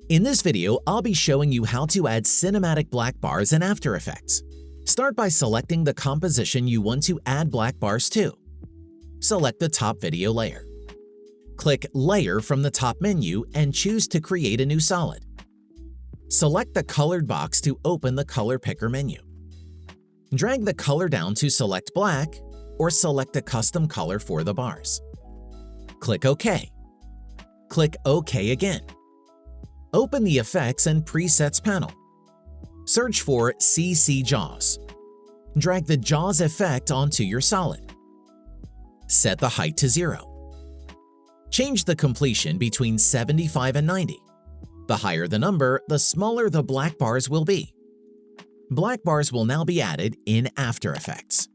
In this video, I'll be showing you how to add cinematic black bars in After Effects. Start by selecting the composition you want to add black bars to. Select the top video layer. Click Layer from the top menu and choose to create a new solid. Select the colored box to open the Color Picker menu. Drag the color down to select black or select a custom color for the bars. Click OK. Click OK again. Open the Effects and Presets panel. Search for CC Jaws. Drag the Jaws effect onto your solid. Set the height to 0. Change the completion between 75 and 90. The higher the number, the smaller the black bars will be. Black bars will now be added in After Effects.